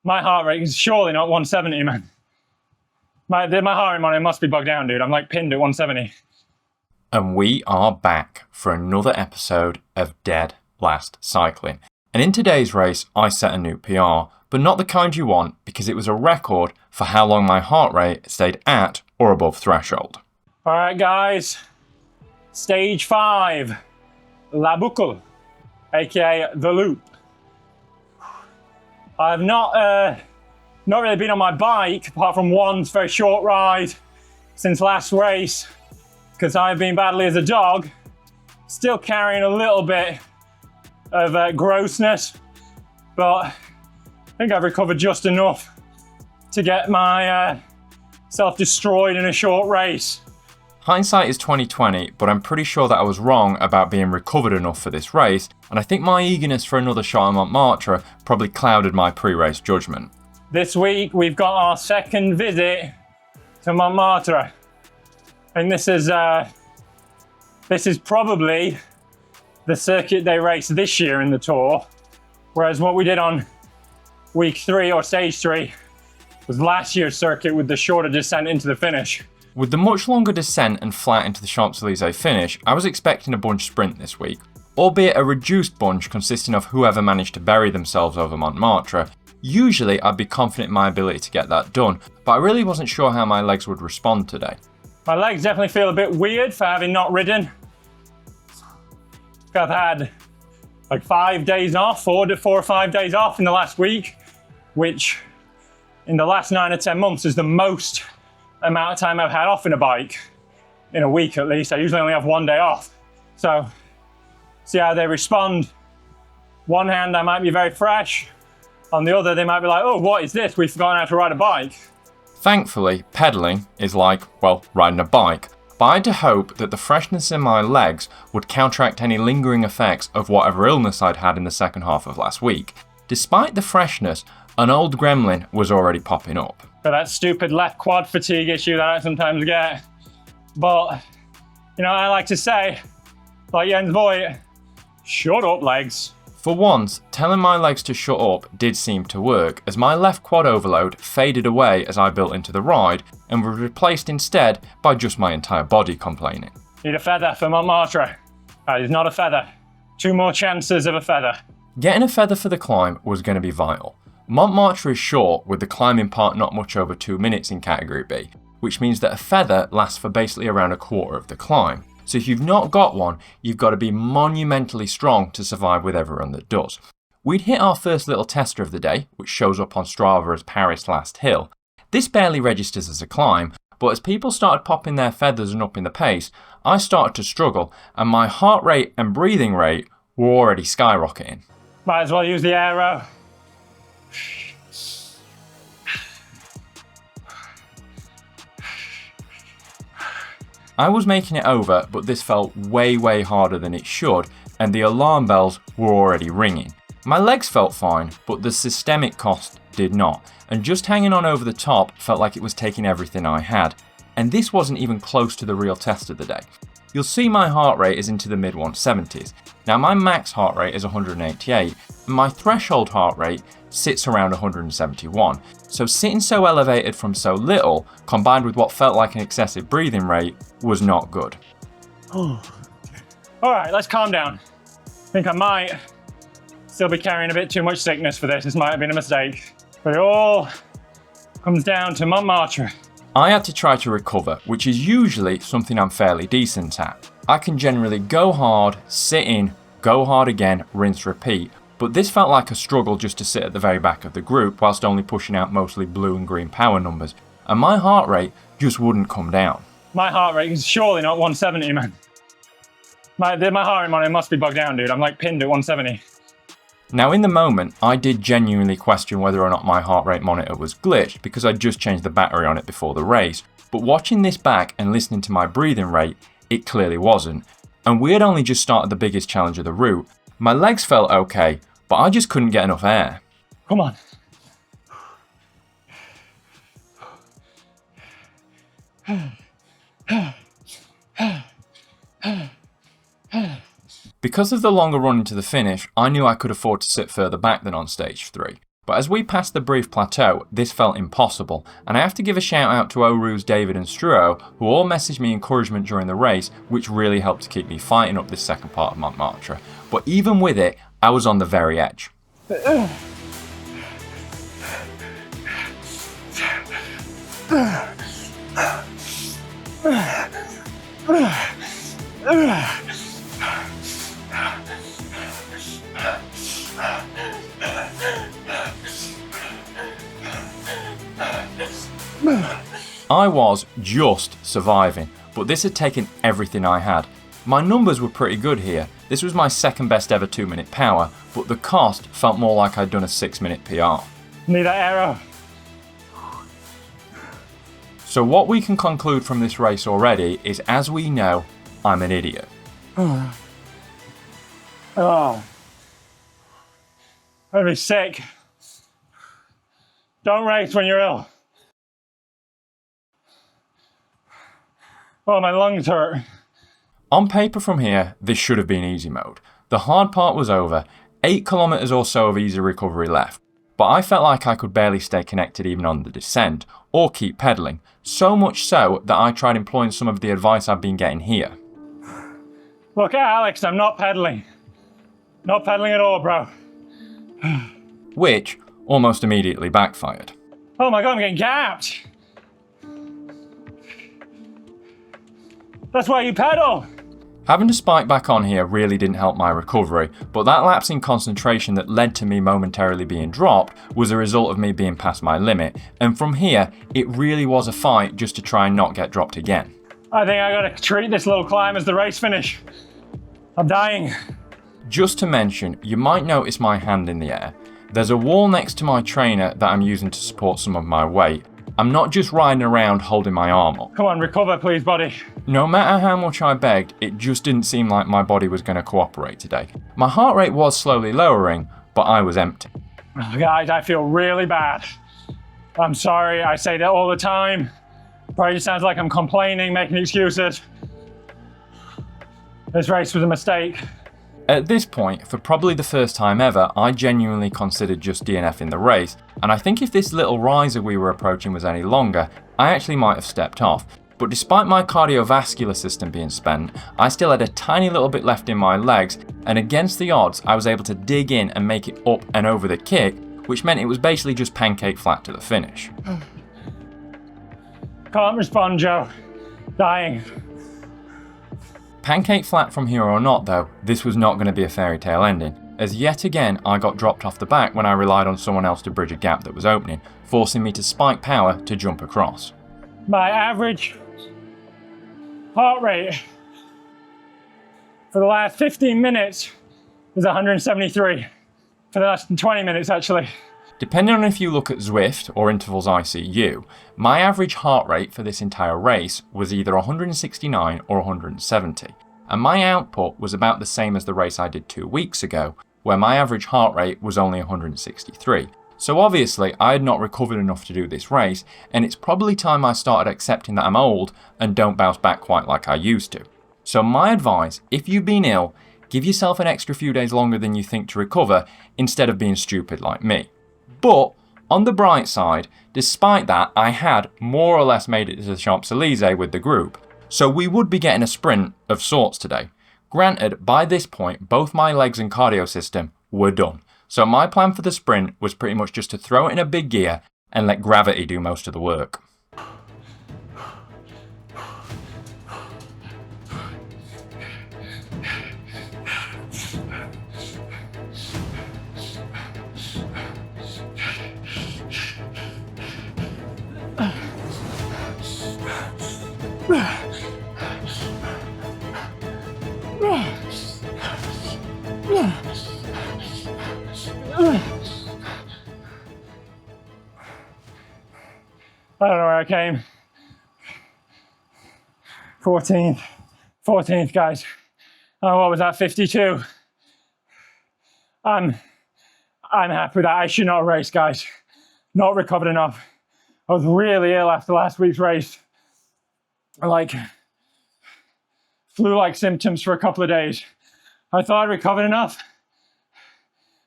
My heart rate is surely not 170, man. My heart rate monitor must be bugged down, dude. I'm like pinned at 170. And we are back for another episode of Dead Last Cycling. And in today's race, I set a new PR, but not the kind you want because it was a record for how long my heart rate stayed at or above threshold. All right, guys. Stage 5, La Boucle, aka the Loop. I've not really been on my bike apart from one very short ride since last race because I've been badly as a dog, still carrying a little bit of grossness, but I think I've recovered just enough to get my self destroyed in a short race. Hindsight is 20/20, but I'm pretty sure that I was wrong about being recovered enough for this race, and I think my eagerness for another shot at Montmartre probably clouded my pre-race judgment. This week we've got our second visit to Montmartre, and this is probably the circuit they race this year in the Tour, whereas what we did on week 3 or stage 3 was last year's circuit with the shorter descent into the finish. With the much longer descent and flat into the Champs-Élysées finish, I was expecting a bunch sprint this week, albeit a reduced bunch consisting of whoever managed to bury themselves over Montmartre. Usually I'd be confident in my ability to get that done, but I really wasn't sure how my legs would respond today. My legs definitely feel a bit weird for having not ridden. I've had like 5 days off, 4 or 5 days off in the last week, which in the last 9 or 10 months is the most amount of time I've had off in a bike, in a week at least. I usually only have 1 day off. So, see how they respond. One hand, I might be very fresh. On the other, they might be like, oh, what is this? We've forgotten how to ride a bike. Thankfully, pedalling is like, well, riding a bike. But I had to hope that the freshness in my legs would counteract any lingering effects of whatever illness I'd had in the second half of last week. Despite the freshness, an old gremlin was already popping up. For that stupid left quad fatigue issue that I sometimes get. But, you know, I like to say, like Jens Voigt, shut up, legs. For once, telling my legs to shut up did seem to work, as my left quad overload faded away as I built into the ride and was replaced instead by just my entire body complaining. Need a feather for Montmartre. That is not a feather. 2 more chances of a feather. Getting a feather for the climb was going to be vital. Montmartre is short, with the climbing part not much over 2 minutes in Category B, which means that a feather lasts for basically around a quarter of the climb. So if you've not got one, you've got to be monumentally strong to survive with everyone that does. We'd hit our first little tester of the day, which shows up on Strava as Paris Last Hill. This barely registers as a climb, but as people started popping their feathers and upping the pace, I started to struggle, and my heart rate and breathing rate were already skyrocketing. Might as well use the aero. I was making it over, but this felt way harder than it should, and the alarm bells were already ringing. My legs felt fine, but the systemic cost did not, and just hanging on over the top felt like it was taking everything I had. And this wasn't even close to the real test of the day. You'll see my heart rate is into the mid 170s. Now my max heart rate is 188, and my threshold heart rate sits around 171. So sitting so elevated from so little, combined with what felt like an excessive breathing rate, was not good. All right, let's calm down. I think I might still be carrying a bit too much sickness for this. This might have been a mistake. But it all comes down to Montmartre. I had to try to recover, which is usually something I'm fairly decent at. I can generally go hard, sit in, go hard again, rinse, repeat. But this felt like a struggle just to sit at the very back of the group whilst only pushing out mostly blue and green power numbers. And my heart rate just wouldn't come down. My heart rate is surely not 170, man. My heart rate monitor must be bugged down, dude. I'm like pinned at 170. Now in the moment, I did genuinely question whether or not my heart rate monitor was glitched because I'd just changed the battery on it before the race. But watching this back and listening to my breathing rate, it clearly wasn't. And we had only just started the biggest challenge of the route. My legs felt okay, but I just couldn't get enough air. Come on. Because of the longer run into the finish, I knew I could afford to sit further back than on stage 3. But as we passed the brief plateau, this felt impossible, and I have to give a shout out to O'Roos, David and Struo, who all messaged me encouragement during the race, which really helped to keep me fighting up this second part of Montmartre. But even with it, I was on the very edge. I was just surviving, but this had taken everything I had. My numbers were pretty good here. This was my second best ever 2-minute power, but the cost felt more like I'd done a 6-minute PR. Need that arrow. So what we can conclude from this race already is, as we know, I'm an idiot. Oh. I'd be sick. Don't race when you're ill. Oh, my lungs hurt. On paper from here, this should have been easy mode. The hard part was over, 8 kilometers or so of easy recovery left. But I felt like I could barely stay connected even on the descent, or keep pedaling. So much so that I tried employing some of the advice I've been getting here. Look at Alex, I'm not pedaling. Not pedaling at all, bro. Which almost immediately backfired. Oh my God, I'm getting gapped. That's why you pedal. Having to spike back on here really didn't help my recovery, but that lapse in concentration that led to me momentarily being dropped was a result of me being past my limit, and from here, it really was a fight just to try and not get dropped again. I think I gotta treat this little climb as the race finish. I'm dying. Just to mention, you might notice my hand in the air. There's a wall next to my trainer that I'm using to support some of my weight. I'm not just riding around holding my arm up. Come on, recover please, buddy. No matter how much I begged, it just didn't seem like my body was going to cooperate today. My heart rate was slowly lowering, but I was empty. Oh, guys, I feel really bad. I'm sorry, I say that all the time. Probably sounds like I'm complaining, making excuses. This race was a mistake. At this point, for probably the first time ever, I genuinely considered just DNFing the race, and I think if this little riser we were approaching was any longer, I actually might have stepped off. But despite my cardiovascular system being spent, I still had a tiny little bit left in my legs, and against the odds, I was able to dig in and make it up and over the kick, which meant it was basically just pancake flat to the finish. Can't respond, Joe. Dying. Pancake flat from here or not though, this was not going to be a fairy tale ending, as yet again I got dropped off the back when I relied on someone else to bridge a gap that was opening, forcing me to spike power to jump across. My average heart rate for the last 15 minutes was 173. For the last 20 minutes actually. Depending on if you look at Zwift or intervals ICU, my average heart rate for this entire race was either 169 or 170, and my output was about the same as the race I did 2 weeks ago, where my average heart rate was only 163. So obviously I had not recovered enough to do this race, and it's probably time I started accepting that I'm old and don't bounce back quite like I used to. So my advice, if you've been ill, give yourself an extra few days longer than you think to recover, instead of being stupid like me. But, on the bright side, despite that, I had more or less made it to the Champs-Élysées with the group, so we would be getting a sprint of sorts today. Granted, by this point, both my legs and cardio system were done, so my plan for the sprint was pretty much just to throw it in a big gear and let gravity do most of the work. I don't know where I came. 14th, guys. Oh, what was that, 52? I'm happy with that. I should not race, guys. Not recovered enough. I was really ill after last week's race. Like, flu-like symptoms for a couple of days. I thought I'd recovered enough.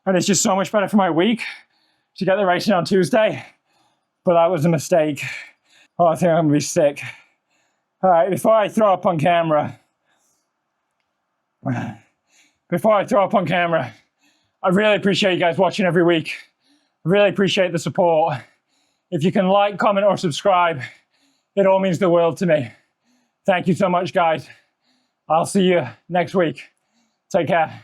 And it's just so much better for my week. to get the racing on Tuesday, but that was a mistake. Oh, I think I'm gonna be sick. All right, before I throw up on camera, I really appreciate you guys watching every week. I really appreciate the support. If you can like, comment, or subscribe, it all means the world to me. Thank you so much, guys. I'll see you next week. Take care.